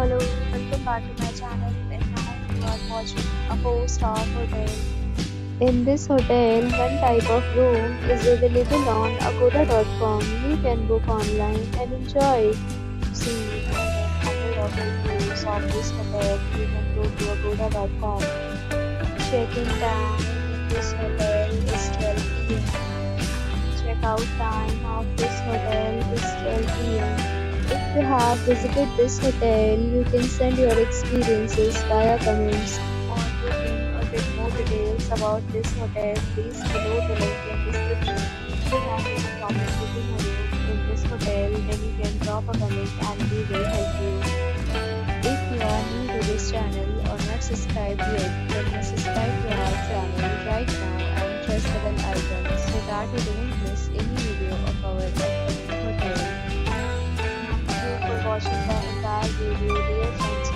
Hello, welcome back to my channel and now you are watching a 4-star hotel. In this hotel, one type of room is available on agoda.com. You can book online and enjoy. To see more than 100 of reviews of this hotel, you can go to agoda.com. Check-in time in this hotel is 12 p.m. Check-out time of this hotel is 12 p.m. If you have visited this hotel, you can send your experiences via comments on booking or get more details about this hotel. Please below the link in description. If you have any problem booking a room in this hotel, then you can drop a comment and we will help you. If you are new to this channel or not subscribed yet, then subscribe to our channel right now and press the bell icon so that you don't miss any video of our upcoming hotel. Thank you for watching the entire video, dear friends.